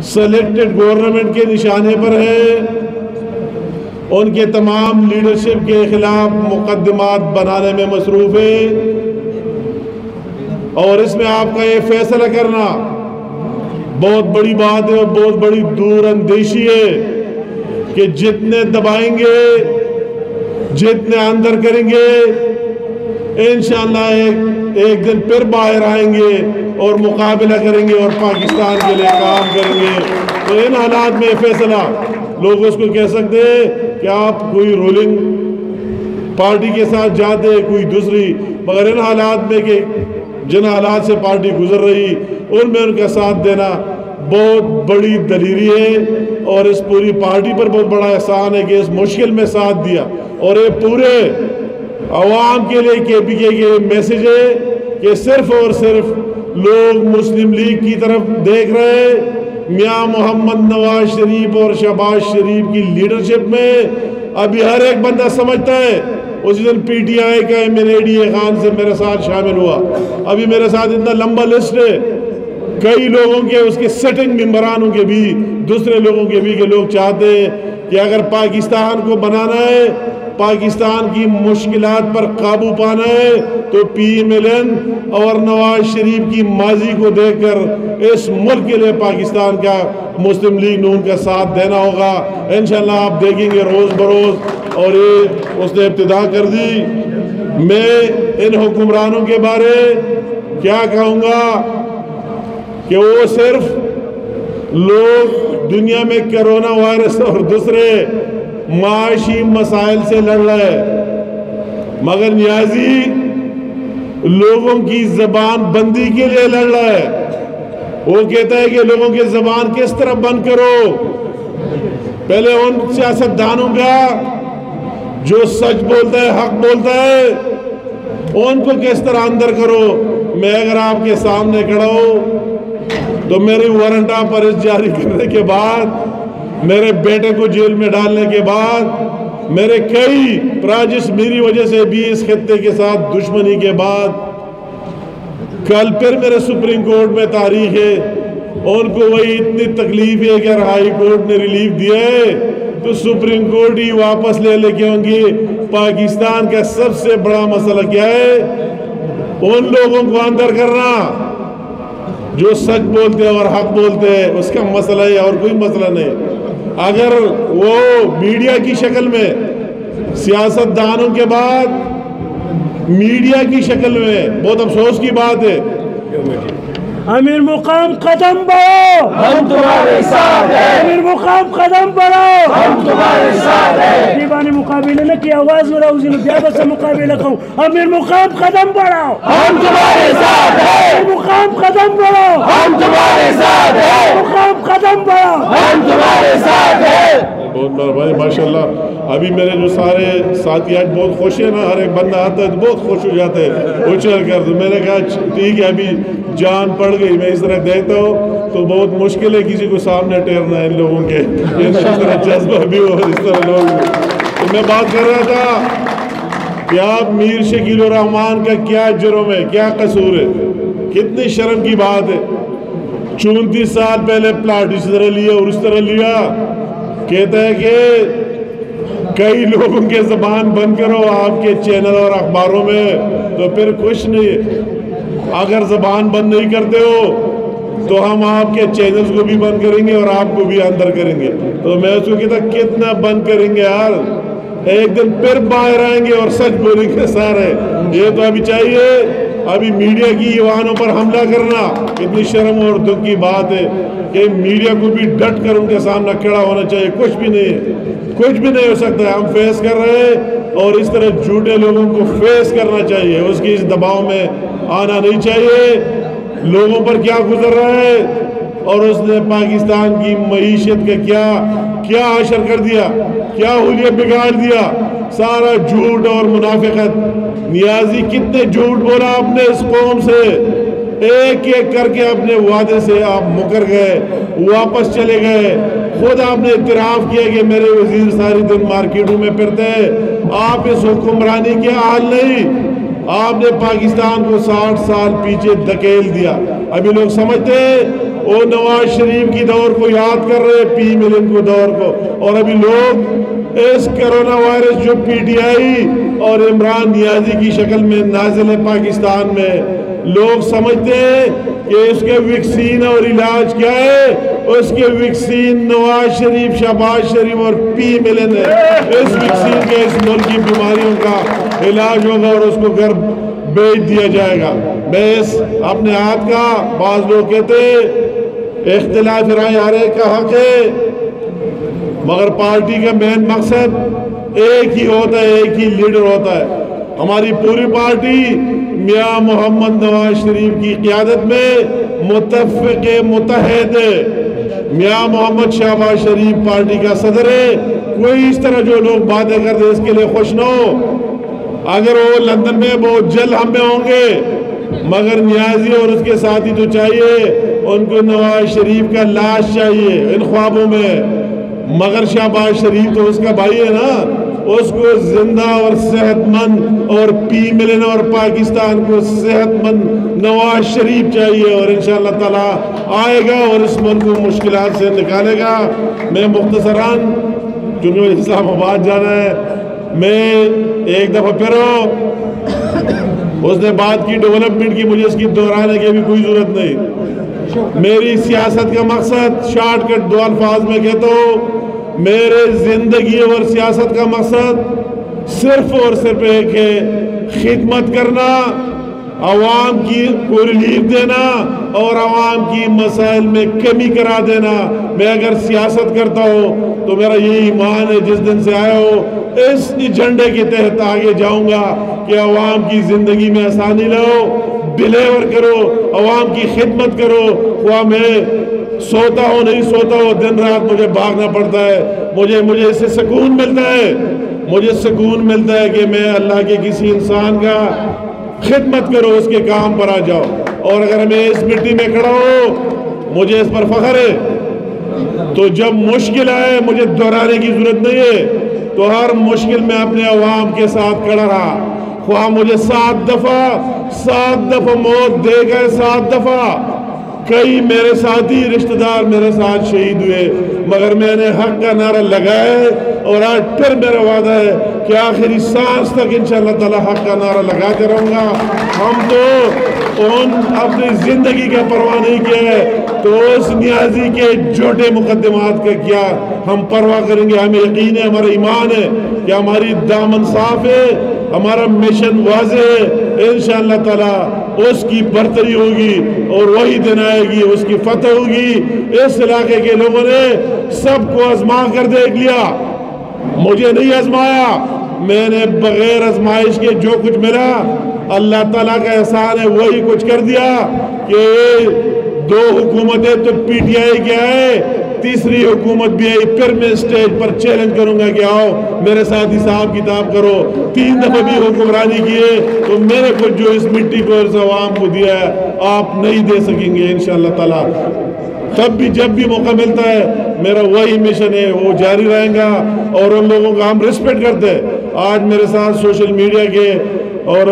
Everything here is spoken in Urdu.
سلیکٹڈ گورنمنٹ کے نشانے پر ہے، ان کے تمام لیڈرشپ کے خلاف مقدمات بنانے میں مصروف ہے، اور اس میں آپ کا یہ فیصلہ کرنا بہت بڑی بات ہے اور بہت بڑی دور اندیشی ہے کہ جتنے دبائیں گے، جتنے اندر کریں گے، انشاءاللہ ایک دن پھر باہر آئیں گے اور مقابلہ کریں گے اور پاکستان کے لیے کام کریں گے۔ تو ان حالات میں فیصلہ لوگ اس کو کہہ سکتے ہیں کہ آپ کوئی رولنگ پارٹی کے ساتھ جاتے ہیں، کوئی دوسری، مگر ان حالات میں کہ جن حالات سے پارٹی گزر رہی ان میں ان کا ساتھ دینا بہت بڑی دلیری ہے، اور اس پوری پارٹی پر بہت بڑا احسان ہے کہ اس مشکل میں ساتھ دیا، اور یہ پورے عوام کے لیے کے پی کے میسج ہے کہ صرف اور صرف لوگ مسلم لیگ کی طرف دیکھ رہے ہیں۔ میاں محمد نواز شریف اور شہباز شریف کی لیڈرشپ میں ابھی ہر ایک بندہ سمجھتا ہے۔ اسی دن پی ٹی آئی کا امیرے خان سے میرے ساتھ شامل ہوا، ابھی میرے ساتھ اتنا لمبا لسٹ ہے کئی لوگوں کے، اس کے سٹنگ ممبرانوں کے بھی، دوسرے لوگوں کے بھی، کہ لوگ چاہتے ہیں کہ اگر پاکستان کو بنانا ہے، پاکستان کی مشکلات پر قابو پانا ہے، تو پی ملن اور نواز شریف کی ماضی کو دیکھ کر اس ملک کے لیے پاکستان کا مسلم لیگ نون کا ساتھ دینا ہوگا۔ انشاءاللہ آپ دیکھیں گے روز بروز، اور یہ اس نے ابتدا کر دی۔ میں ان حکمرانوں کے بارے کیا کہوں گا کہ وہ صرف لوگ دنیا میں کرونا وائرس اور دوسرے معاشی مسائل سے لڑ رہے ہیں، مگر نیازی لوگوں کی زبان بندی کے لیے لڑ رہا ہے۔ وہ کہتا ہے کہ لوگوں کی زبان کس طرح بند کرو، پہلے ان سیاستدانوں کا جو سچ بولتا ہے، حق بولتا ہے، ان کو کس طرح اندر کرو۔ میں اگر آپ کے سامنے کھڑا ہوں تو میری وارنٹ آف ارسٹ جاری کرنے کے بعد، میرے بیٹے کو جیل میں ڈالنے کے بعد، میرے کئی پراجس میری وجہ سے بھی اس خطے کے ساتھ دشمنی کے بعد، کل پھر میرے سپریم کورٹ میں تاریخ ہے، ان کو وہی اتنی تکلیف ہے کہ اگر ہائی کورٹ نے ریلیف دیا ہے تو سپریم کورٹ ہی واپس لے کے ہوں گے۔ پاکستان کا سب سے بڑا مسئلہ کیا ہے؟ ان لوگوں کو اندر کرنا جو سچ بولتے ہیں اور حق بولتے ہیں، اس کا مسئلہ ہے اور کوئی مسئلہ نہیں۔ اگر وہ میڈیا کی شکل میں، سیاستدانوں کے بعد میڈیا کی شکل میں، بہت افسوس کی بات ہے، امیرمقام قدم بڑھاؤ، ہم تمہارے ساتھ ہیں۔ امیرمقام قدم بڑھاؤ، ہم تمہارے ساتھ ہیں۔ دیوانی مقابلے نہ کی آواز میں راؤزی نے بیا بس مقابلہ کھاؤں۔ امیرمقام قدم بڑھاؤ، ہم تمہارے ساتھ ہیں۔ امیرمقام قدم بڑھاؤ، ہم تمہارے ساتھ ہیں۔ مقام قدم بڑھاؤ، ہم تمہارے ساتھ ہیں۔ بہت مہربانی، ماشاءاللہ۔ ابھی میرے جو سارے ساتھی آج بہت خوش ہیں نا، ہر ایک بندہ آتا ہے تو بہت خوش ہو جاتے ہیں، اچھل کر دو۔ میں نے کہا ٹھیک ہے، ابھی جان پڑ گئی۔ میں اس طرح دیکھتا ہوں تو بہت مشکل ہے کسی کو سامنے ٹھہرنا ان لوگوں کے، اس طرح جذبہ بھی ہو، اس طرح لوگ بھی۔ تو میں بات کر رہا تھا کہ آپ میر شکیل الرحمان کا کیا جرم ہے، کیا قصور ہے، کتنی شرم کی بات ہے۔ 34 سال پہلے پلاٹ اس طرح لیا اور اس طرح لیا، کہتا ہے کہ کئی لوگوں کے زبان بند کرو آپ کے چینل اور اخباروں میں، تو پھر کچھ نہیں۔ اگر زبان بند نہیں کرتے ہو تو ہم آپ کے چینلز کو بھی بند کریں گے اور آپ کو بھی اندر کریں گے۔ تو میں اس کو کہتا کتنا بند کریں گے یار، ایک دن پھر باہر آئیں گے اور سچ بولیں گے سارے۔ یہ تو ابھی چاہیے، ابھی میڈیا کی ایوانوں پر حملہ کرنا کتنی شرم اور دکھ کی بات ہے کہ میڈیا کو بھی ڈٹ کر ان کے سامنے کھڑا ہونا چاہیے۔ کچھ بھی نہیں ہے، کچھ بھی نہیں ہو سکتا ہے، ہم فیس کر رہے ہیں، اور اس طرح جھوٹے لوگوں کو فیس کرنا چاہیے، اس کی اس دباؤ میں آنا نہیں چاہیے۔ لوگوں پر کیا گزر رہا ہے اور اس نے پاکستان کی معیشت کا کیا حشر کر دیا، کیا حلیہ بگاڑ دیا، سارا جھوٹ اور منافقت۔ نیازی کتنے جھوٹ بولا آپ نے اس قوم سے، ایک ایک کر کے اپنے وعدے سے آپ مکر گئے، واپس چلے گئے۔ خود آپ نے اعتراف کیا کہ میرے وزیر ساری دن مارکیٹوں میں پھرتے ہیں۔ آپ اس حکمرانی کے حال نہیں، آپ نے پاکستان کو 60 سال پیچھے دھکیل دیا۔ ابھی لوگ سمجھتے ہیں وہ نواز شریف کی دور کو یاد کر رہے، پی ملن کو دور کو، اور ابھی لوگ اس کرونا وائرس جو پی ٹی آئی اور عمران نیازی کی شکل میں نازل ہے پاکستان میں، لوگ سمجھتے ہیں کہ اس کے ویکسین اور علاج کیا ہے؟ اس کے ویکسین نواز شریف، شہباز شریف اور پی ملن ہے۔ اس ویکسین کے اس ملک کی بیماریوں کا علاج ہوگا اور اس کو گھر بیچ دیا جائے گا۔ میں اس اپنے ہاتھ کا، بعض لوگ کہتے ہیں اختلاف رائے ہر ایک کا حق ہے، مگر پارٹی کا مین مقصد ایک ہی ہوتا ہے، ایک ہی لیڈر ہوتا ہے۔ ہماری پوری پارٹی میاں محمد نواز شریف کی قیادت میں متفق متحد ہے۔ میاں محمد شہباز شریف پارٹی کا صدر ہے۔ کوئی اس طرح جو لوگ باتیں کرتے اس کے لیے خوش نہ ہو۔ اگر وہ لندن میں بہت جلد ہم میں ہوں گے، مگر نیازی اور اس کے ساتھی تو چاہیے، ان کو نواز شریف کا لاش چاہیے ان خوابوں میں، مگر شہباز شریف تو اس کا بھائی ہے نا، اس کو زندہ اور صحت مند، اور پی ملن اور پاکستان کو صحت مند نواز شریف چاہیے، اور انشاءاللہ تعالیٰ آئے گا اور اس ملک کو مشکلات سے نکالے گا۔ میں مختصراً، چونکہ اسلام آباد جانا ہے، میں ایک دفعہ پھر اس نے بات کی ڈیولپمنٹ کی، مجھے اس کی دہرانے کی بھی کوئی ضرورت نہیں۔ میری سیاست کا مقصد، شارٹ کٹ دو الفاظ میں کہتا ہوں، میرے زندگی اور سیاست کا مقصد صرف اور صرف ایک ہے، خدمت کرنا، عوام کی کو ریلیف دینا اور عوام کی مسائل میں کمی کرا دینا۔ میں اگر سیاست کرتا ہوں تو میرا یہی ایمان ہے، جس دن سے آیا ہو اس ایجنڈے کے تحت آگے جاؤں گا کہ عوام کی زندگی میں آسانی لاؤ، ڈیلیور کرو، عوام کی خدمت کرو۔ خواہ میں سوتا ہو نہیں سوتا ہو، دن رات مجھے بھاگنا پڑتا ہے، مجھے اس سے سکون ملتا ہے، مجھے سکون ملتا ہے کہ میں اللہ کے کسی انسان کا خدمت کرو، اس کے کام پر آ جاؤ۔ اور اگر میں اس مٹی میں کھڑا ہوں، مجھے اس پر فخر ہے۔ تو جب مشکل آئے، مجھے دہرانے کی ضرورت نہیں ہے، تو ہر مشکل میں اپنے عوام کے ساتھ کھڑا رہا۔ خواہ مجھے 7 دفعہ موت دے گئے، 7 دفعہ کئی میرے ساتھی رشتہ دار میرے ساتھ شہید ہوئے، مگر میں نے حق کا نعرہ لگایا ہے، اور آج پھر میرا وعدہ ہے کہ آخری سانس تک انشاءاللہ تعالی حق کا نعرہ لگاتے رہوں گا۔ ہم تو اپنی زندگی کا پرواہ نہیں کیا ہے، تو اس نیازی کے جھوٹے مقدمات کا کیا ہم پرواہ کریں گے؟ ہمیں یقین ہے، ہمارا ایمان ہے کہ ہماری دامن صاف ہے، ہمارا مشن واضح ہے، انشاءاللہ تعالی اس کی برتری ہوگی اور وہی دن آئے گی، اس کی فتح ہوگی۔ اس علاقے کے لوگوں نے سب کو آزما کر دیکھ لیا، مجھے نہیں آزمایا، میں نے بغیر آزمائش کے جو کچھ ملا اللہ تعالیٰ کا احسان ہے، وہی کچھ کر دیا کہ 2 حکومتیں تو پی ٹی آئی کے آئے، تیسری حکومت بھی آئی، پھر میں اسٹیج پر چیلنج کروں گا کہ آؤ میرے ساتھ حساب کتاب کرو۔ 3 دفعہ بھی حکمرانی کیے، تو میرے کو جو اس مٹی کو اس عوام کو دیا ہے آپ نہیں دے سکیں گے انشاءاللہ تعالیٰ۔ تب بھی جب بھی موقع ملتا ہے میرا وہی مشن ہے، وہ جاری رہیں گا، اور ان لوگوں کا ہم ریسپیکٹ کرتے ہیں۔ آج میرے ساتھ سوشل میڈیا کے اور